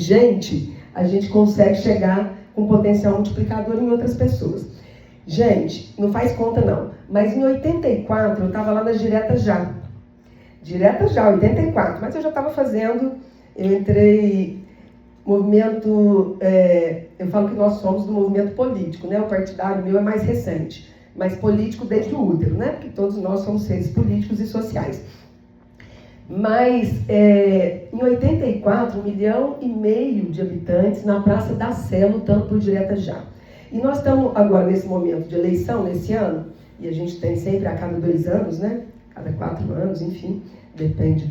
gente, a gente consegue chegar com potencial multiplicador em outras pessoas. Gente, não faz conta não, mas em 84 eu estava lá nas Diretas Já. Diretas Já, 84, mas eu já estava fazendo, eu entrei movimento, eu falo que nós somos do movimento político, né? O partidário meu é mais recente, mas político desde o útero, né? Porque todos nós somos seres políticos e sociais. Mas, em 84, 1,5 milhão de habitantes na Praça da Sé lutando por Diretas Já. E nós estamos agora nesse momento de eleição, nesse ano, e a gente tem sempre a cada 2 anos, né? Cada 4 anos, enfim, depende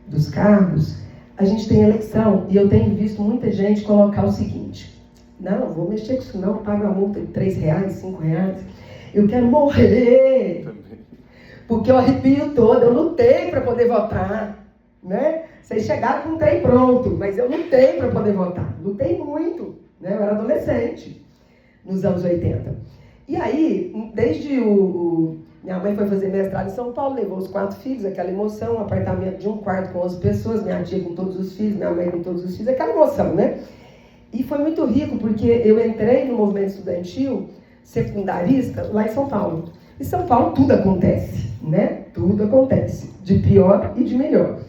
dos cargos. A gente tem eleição e eu tenho visto muita gente colocar o seguinte: não, vou mexer com isso não, pago a multa de R$3, R$5, eu quero morrer, porque eu arrepio todo, eu lutei para poder votar, né? Vocês chegaram com um trem pronto, mas eu lutei para poder votar, lutei muito, né? Eu era adolescente, nos anos 80. E aí, desde minha mãe foi fazer mestrado em São Paulo, levou os 4 filhos, aquela emoção, um apartamento de 1 quarto com 11 pessoas, minha tia com todos os filhos, minha mãe com todos os filhos, aquela emoção, né? E foi muito rico, porque eu entrei no movimento estudantil secundarista lá em São Paulo. Em São Paulo tudo acontece, né? Tudo acontece, de pior e de melhor.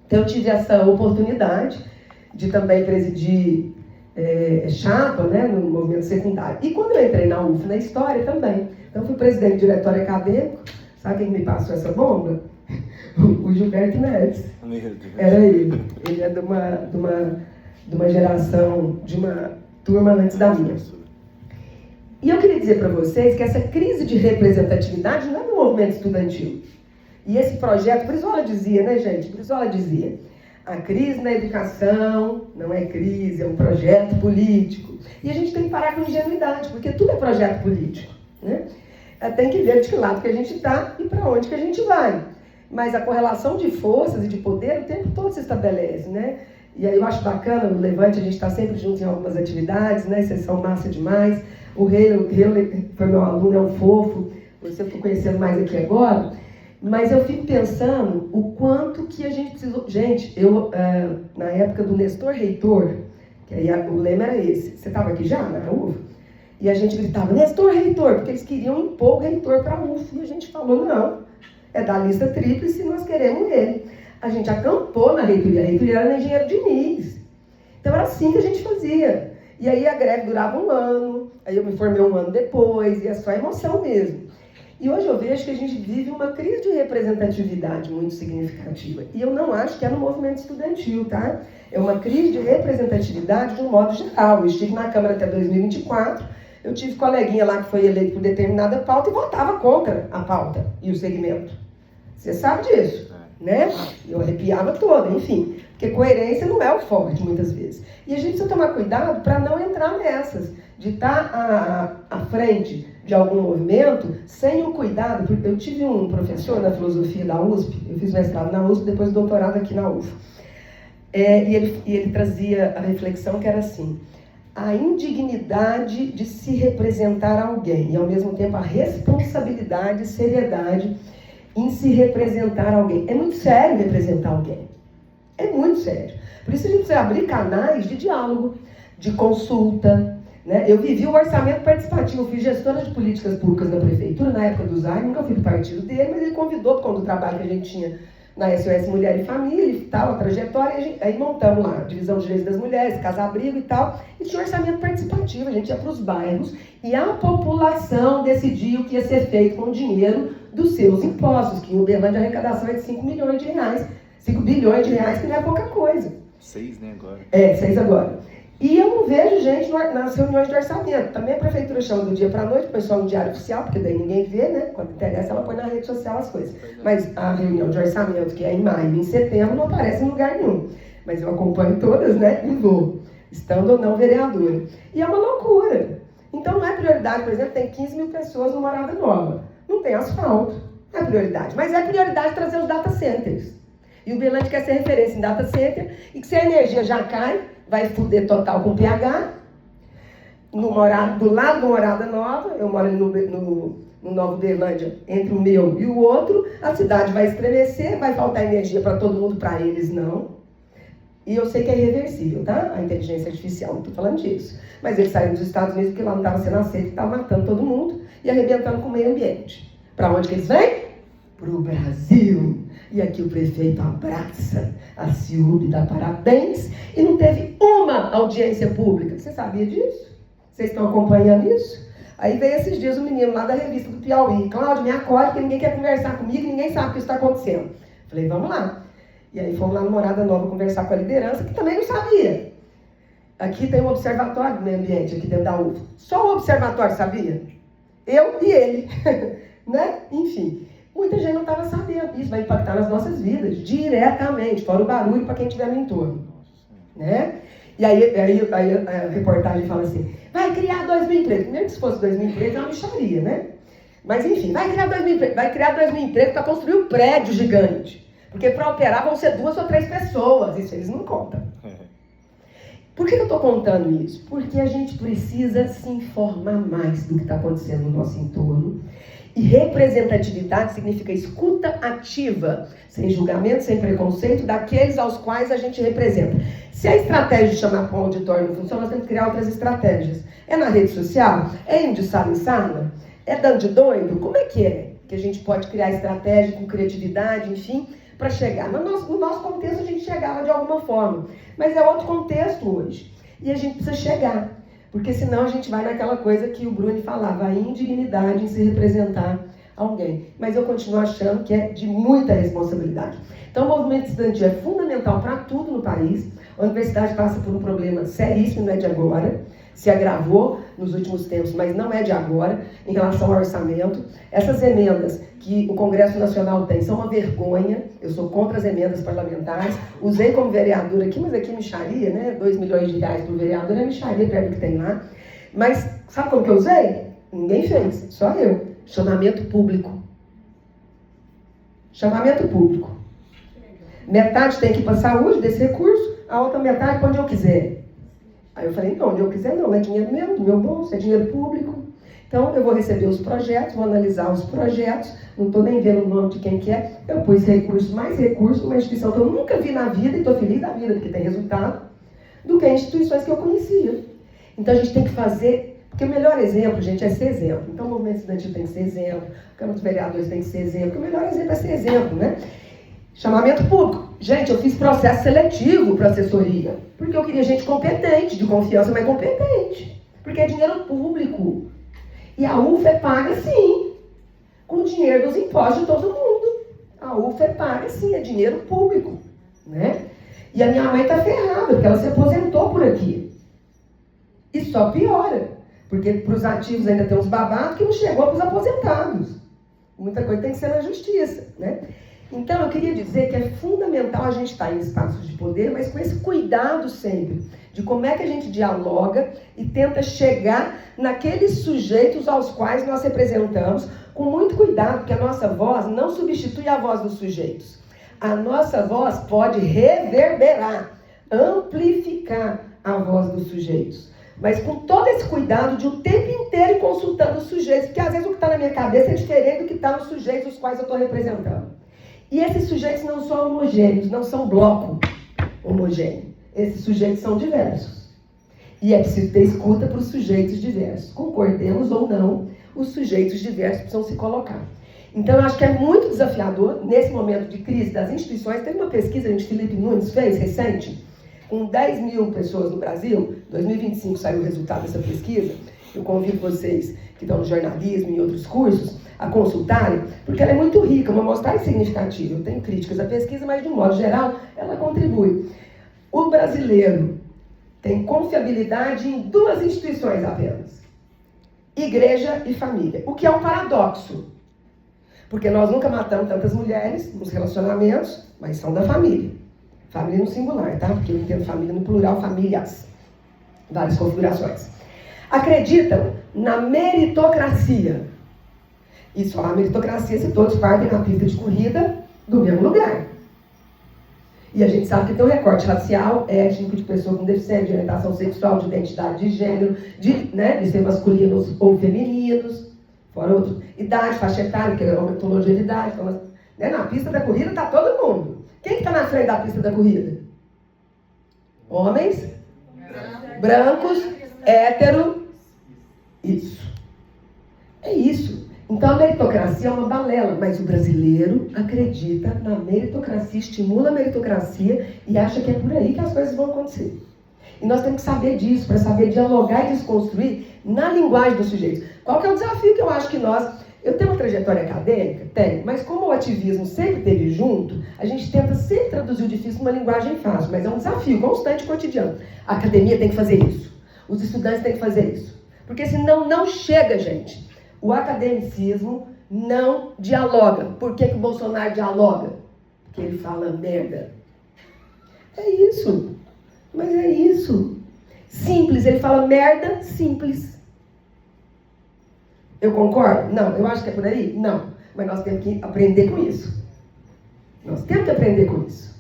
Então eu tive essa oportunidade de também presidir chapa, né, no movimento secundário. E quando eu entrei na UF, na história também. Então fui presidente do diretório acadêmico. Sabe quem me passou essa bomba? O Gilberto Neves. Era ele. Ele é de uma geração, de uma turma antes da minha. E eu queria dizer para vocês que essa crise de representatividade não é no movimento estudantil. E esse projeto, Brizola dizia, né, gente? Brizola dizia: a crise na educação não é crise, é um projeto político. E a gente tem que parar com ingenuidade, porque tudo é projeto político, né? Tem que ver de que lado que a gente está e para onde que a gente vai. Mas a correlação de forças e de poder o tempo todo se estabelece, né? E aí eu acho bacana, no Levante, a gente está sempre junto em algumas atividades, né? Vocês são massa demais. O Rei foi meu aluno, é um fofo. Você eu estou conhecendo mais aqui agora. Mas eu fico pensando o quanto que a gente precisou... Gente, eu, na época do Nestor Reitor, que aí o lema era esse. Você estava aqui já, na UF? E a gente gritava, Nestor Reitor, porque eles queriam impor o reitor para a UF. E a gente falou, não, é da lista tríplice, nós queremos ele. A gente acampou na reitoria. A reitoria era na Engenheiro Diniz. Então era assim que a gente fazia. E aí a greve durava 1 ano, aí eu me formei 1 ano depois, e é só emoção mesmo. E hoje eu vejo que a gente vive uma crise de representatividade muito significativa. E eu não acho que é no movimento estudantil, tá? É uma crise de representatividade de um modo geral. Eu estive na Câmara até 2024, eu tive coleguinha lá que foi eleito por determinada pauta e votava contra a pauta e o segmento. Você sabe disso, né? Eu arrepiava toda, enfim. Porque coerência não é o forte, muitas vezes. E a gente precisa tomar cuidado para não entrar nessas, de estar à frente de algum movimento sem o cuidado. Porque eu tive um professor na filosofia da USP, eu fiz mestrado na USP, depois doutorado aqui na UF. E ele trazia a reflexão que era assim: a indignidade de se representar alguém e, ao mesmo tempo, a responsabilidade e seriedade em se representar alguém. É muito sério representar alguém. É muito sério. Por isso a gente precisa abrir canais de diálogo, de consulta, né? Eu vivi o orçamento participativo, eu fui gestora de políticas públicas na prefeitura, na época do Zaire, nunca fui do partido dele, mas ele convidou por conta do trabalho que a gente tinha na SOS Mulher e Família e tal, a trajetória, aí montamos lá a divisão de direitos das mulheres, casa-abrigo e tal, e tinha orçamento participativo, a gente ia para os bairros e a população decidia o que ia ser feito com o dinheiro dos seus impostos, que em Uberlândia a arrecadação é de 5 milhões de reais, 5 bilhões de reais, que não é pouca coisa. 6, né, agora? 6 agora. E eu não vejo gente nas reuniões de orçamento. Também a prefeitura chama do dia para a noite, o pessoal no diário oficial, porque daí ninguém vê, né? Quando interessa, ela põe na rede social as coisas. Mas a reunião de orçamento, que é em maio e em setembro, não aparece em lugar nenhum. Mas eu acompanho todas, né? E vou, estando ou não vereadora. E é uma loucura. Então não é prioridade, por exemplo, tem 15 mil pessoas no Morada Nova. Não tem asfalto. Não é prioridade. Mas é prioridade trazer os data centers. E o Uberlândia quer ser referência em data center, e que se a energia já cai, vai fuder total com pH. Do lado do Morada Nova, eu moro no Nova Uberlândia, entre o meu e o outro, a cidade vai estremecer, vai faltar energia para todo mundo, para eles não. E eu sei que é irreversível, tá? A inteligência artificial, não estou falando disso. Mas eles saíram dos Estados Unidos porque lá não estava sendo aceito, estava matando todo mundo e arrebentando com o meio ambiente. Para onde que eles vêm? Para o Brasil. E aqui o prefeito abraça a Ciúbe, dá parabéns, e não teve uma audiência pública. Você sabia disso? Vocês estão acompanhando isso? Aí veio esses dias um menino lá da revista do Piauí. Cláudio, me acorde, porque ninguém quer conversar comigo, ninguém sabe o que está acontecendo. Falei, vamos lá. E aí fomos lá no Morada Nova conversar com a liderança, que também não sabia. Aqui tem um observatório do meio ambiente, aqui dentro da UFO. Só o observatório sabia? Eu e ele. Né? Enfim, muita gente não estava sabendo. Isso vai impactar nas nossas vidas, diretamente, fora o barulho para quem estiver no entorno. Né? E aí a reportagem fala assim, vai criar 2.000 empregos. Primeiro que se fosse 2.000 empregos, é uma mixaria, né? Mas enfim, vai criar 2.000 empregos. Vai criar 2.000 empregos para construir um prédio gigante. Porque para operar vão ser 2 ou 3 pessoas. Isso eles não contam. Por que eu estou contando isso? Porque a gente precisa se informar mais do que está acontecendo no nosso entorno. E representatividade significa escuta ativa, sem julgamento, sem preconceito, daqueles aos quais a gente representa. Se a estratégia de chamar para um auditório não funciona, nós temos que criar outras estratégias. É na rede social? É indo de sala em sala? É dando de doido? Como é que a gente pode criar estratégia com criatividade, enfim, para chegar? No nosso contexto a gente chegava de alguma forma, mas é outro contexto hoje. E a gente precisa chegar. Porque senão a gente vai naquela coisa que o Bruno falava, a indignidade em se representar alguém. Mas eu continuo achando que é de muita responsabilidade. Então o movimento estudantil é fundamental para tudo no país. A universidade passa por um problema seríssimo, não é de agora. Se agravou nos últimos tempos, mas não é de agora, em relação ao orçamento. Essas emendas que o Congresso Nacional tem são uma vergonha. Eu sou contra as emendas parlamentares. Usei como vereadora aqui, mas aqui é mixaria, né? 2 milhões de reais por vereador é mixaria perto do que tem lá. Mas sabe como que eu usei? Ninguém fez, só eu. Chamamento público. Chamamento público. Metade tem que ir para a saúde desse recurso, a outra metade para onde eu quiser. Aí eu falei, não, onde eu quiser não, é dinheiro meu, do meu bolso, é dinheiro público. Então eu vou receber os projetos, vou analisar os projetos, não estou nem vendo o nome de quem que é, eu pus recurso, mais recurso, uma instituição que eu nunca vi na vida, e estou feliz da vida, porque tem resultado, do que instituições que eu conhecia. Então a gente tem que fazer, porque o melhor exemplo, gente, é ser exemplo. Então o movimento estudantil tem que ser exemplo, a Câmara dos Vereadores tem que ser exemplo, porque o melhor exemplo é ser exemplo, né? Chamamento público. Gente, eu fiz processo seletivo para assessoria, porque eu queria gente competente, de confiança, mas competente. Porque é dinheiro público. E a UFA é paga, sim, com o dinheiro dos impostos de todo mundo. A UFA é paga, sim, é dinheiro público. Né? E a minha mãe está ferrada, porque ela se aposentou por aqui. E só piora, porque para os ativos ainda tem uns babados que não chegou para os aposentados. Muita coisa tem que ser na justiça, né? Então, eu queria dizer que é fundamental a gente estar em espaços de poder, mas com esse cuidado sempre, de como é que a gente dialoga e tenta chegar naqueles sujeitos aos quais nós representamos, com muito cuidado, porque a nossa voz não substitui a voz dos sujeitos. A nossa voz pode reverberar, amplificar a voz dos sujeitos. Mas com todo esse cuidado de o tempo inteiro ir consultando os sujeitos, porque às vezes o que está na minha cabeça é diferente do que está nos sujeitos os quais eu estou representando. E esses sujeitos não são homogêneos, não são bloco homogêneo. Esses sujeitos são diversos. E é preciso ter escuta para os sujeitos diversos. Concordemos ou não, os sujeitos diversos precisam se colocar. Então, eu acho que é muito desafiador, nesse momento de crise das instituições. Teve uma pesquisa que Felipe Nunes fez, recente, com 10 mil pessoas no Brasil. Em 2025 saiu o resultado dessa pesquisa. Eu convido vocês que estão no jornalismo e em outros cursos a consultarem, porque ela é muito rica, uma amostragem significativa. Eu tenho críticas à pesquisa, mas de um modo geral, ela contribui. O brasileiro tem confiabilidade em 2 instituições apenas: igreja e família. O que é um paradoxo, porque nós nunca matamos tantas mulheres nos relacionamentos, mas são da família. Família no singular, tá? Porque eu entendo família no plural, famílias. Várias configurações. Acreditam na meritocracia. E só há meritocracia se todos partem na pista de corrida do mesmo lugar. E a gente sabe que tem um recorte racial, étnico, de pessoa com deficiência, de orientação sexual, de identidade de gênero, de ser masculinos ou femininos, fora outro, idade, faixa etária, que é uma longevidade. Então, né, na pista da corrida está todo mundo. Quem que está na frente da pista da corrida? Homens brancos, hétero. Isso. É isso. Então a meritocracia é uma balela, mas o brasileiro acredita na meritocracia, estimula a meritocracia e acha que é por aí que as coisas vão acontecer. E nós temos que saber disso, para saber dialogar e desconstruir na linguagem dos sujeitos. Qual que é o desafio que eu acho que nós... Eu tenho uma trajetória acadêmica? Tenho, mas como o ativismo sempre esteve junto, a gente tenta sempre traduzir o difícil numa linguagem fácil, mas é um desafio constante, cotidiano. A academia tem que fazer isso, os estudantes têm que fazer isso, porque senão não chega, gente. O academicismo não dialoga. Por que o Bolsonaro dialoga? Porque ele fala merda. É isso. Mas é isso. Simples, ele fala merda simples. Eu concordo? Não. Eu acho que é por aí? Não. Mas nós temos que aprender com isso. Nós temos que aprender com isso.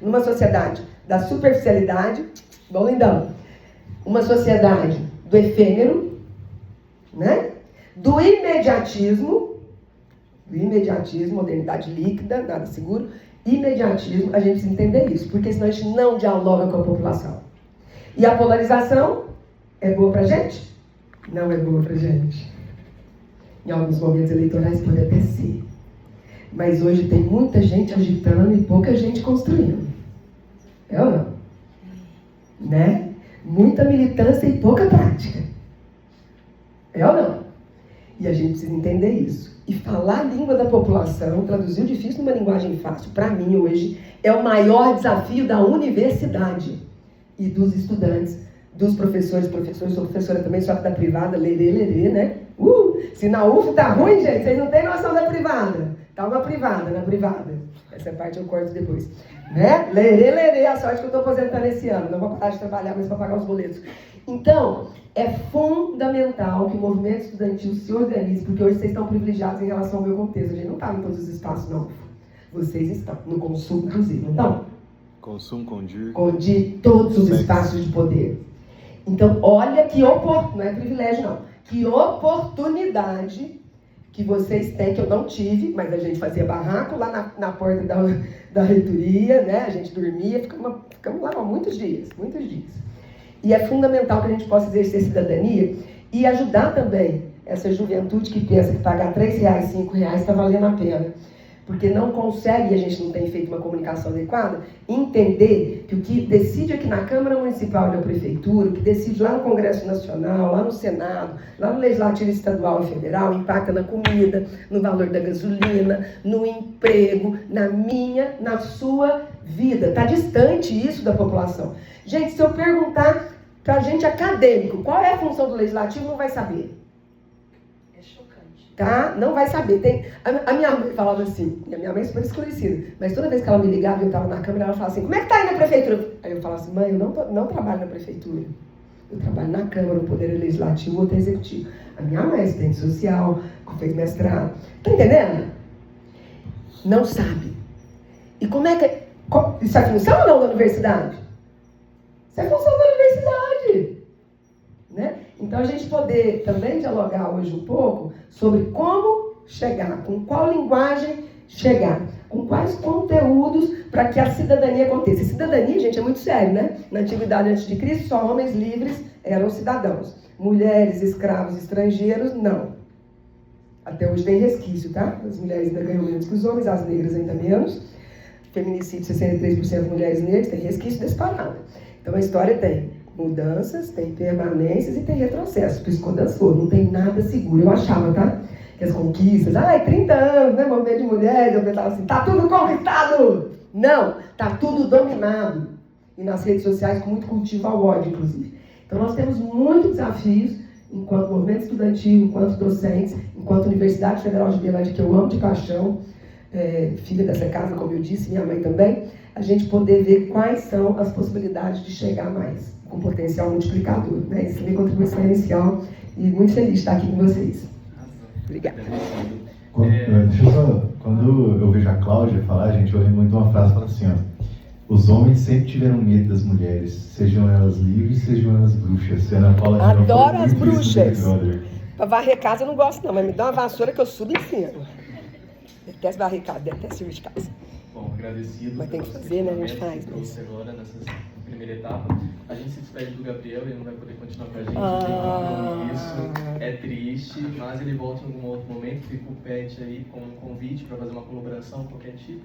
Numa sociedade da superficialidade, bom, lindão, uma sociedade do efêmero, né? Do imediatismo, modernidade líquida, nada seguro, imediatismo, a gente precisa entender isso, porque senão a gente não dialoga com a população. E a polarização é boa pra gente? Não é boa pra gente. Em alguns momentos eleitorais pode até ser. Mas hoje tem muita gente agitando e pouca gente construindo. É ou não? Né? Muita militância e pouca prática. É ou não? E a gente precisa entender isso. E falar a língua da população, traduzir o difícil numa linguagem fácil, para mim hoje, é o maior desafio da universidade e dos estudantes, dos professores. Sou professora também, só que da privada, lerê, né? Se na UF tá ruim, gente, vocês não têm noção da privada. Tá uma privada, na privada. Essa parte eu corto depois. Né? Lerê, a sorte que eu estou aposentando esse ano. Não vou parar de trabalhar, mas para pagar os boletos. Então, é fundamental que o movimento estudantil se organize, porque hoje vocês estão privilegiados em relação ao meu contexto. A gente não está em todos os espaços, não. Vocês estão, no consumo, inclusive. Então, consumo, condir. Condir todos os espaços de poder. Então, olha que oportunidade, não é privilégio, não. Que oportunidade que vocês têm, que eu não tive, mas a gente fazia barraco lá na porta da reitoria, né? A gente dormia, ficamos lá há muitos dias. E é fundamental que a gente possa exercer cidadania e ajudar também essa juventude que pensa que pagar R$3, R$5 está valendo a pena. Porque não consegue, e a gente não tem feito uma comunicação adequada, entender que o que decide aqui na Câmara Municipal e na Prefeitura, o que decide lá no Congresso Nacional, lá no Senado, lá no Legislativo Estadual e Federal, impacta na comida, no valor da gasolina, no emprego, na sua vida. Está distante isso da população. Gente, se eu perguntar para a gente acadêmico qual é a função do Legislativo, não vai saber. Tá? Não vai saber. A minha mãe falava assim, e a minha mãe é super esclarecida, mas toda vez que ela me ligava e eu estava na Câmara, ela falava assim, como é que tá aí na Prefeitura? Aí eu falava assim, mãe, eu não trabalho na Prefeitura. Eu trabalho na Câmara, no Poder Legislativo ou Executivo. A minha mãe é assistente social, fez mestrado. Tá entendendo? Não sabe. E como é que... Isso é função ou não da universidade? Isso é função da universidade. Né? Então, a gente poder também dialogar hoje um pouco sobre como chegar, com qual linguagem chegar, com quais conteúdos para que a cidadania aconteça. E cidadania, gente, é muito sério, né? Na antiguidade antes de Cristo, só homens livres eram cidadãos. Mulheres, escravos, estrangeiros, não. Até hoje tem resquício, tá? As mulheres ainda ganham menos que os homens, as negras ainda menos. Feminicídio, 63% mulheres negras, tem resquício desse parada. Então, a história tem mudanças, tem permanências e tem retrocessos. Piscou, dançou, não tem nada seguro. Eu achava, tá? Que as conquistas, 30 anos, né? Movimento de mulheres, eu pensava assim, tá tudo conquistado! Não, tá tudo dominado. E nas redes sociais, com muito cultivo ao ódio, inclusive. Então, nós temos muitos desafios, enquanto movimento estudantil, enquanto docentes, enquanto Universidade Federal de Uberlândia, que eu amo de paixão, filha dessa casa, como eu disse, minha mãe também, a gente poder ver quais são as possibilidades de chegar mais, com potencial multiplicador. Né? Isso é a minha contribuição inicial e muito feliz de estar aqui com vocês. Obrigada. Quando eu vejo a Cláudia falar, gente, eu lembro muito de uma frase que fala assim, ó, os homens sempre tiveram medo das mulheres, sejam elas livres, sejam elas bruxas. Adoro as bruxas. Para varrer casa eu não gosto não, mas me dá uma vassoura que eu subo em cima. Detesto varrer casa, detesto servir de casa. Bom, agradecido. Mas tem que fazer, né? A gente faz. Agora nessas primeiras primeira etapa. A gente se despede do Gabriel, ele não vai poder continuar com a gente, tem compromisso, é triste, mas ele volta em algum outro momento, fica o pet aí com um convite para fazer uma colaboração, qualquer tipo.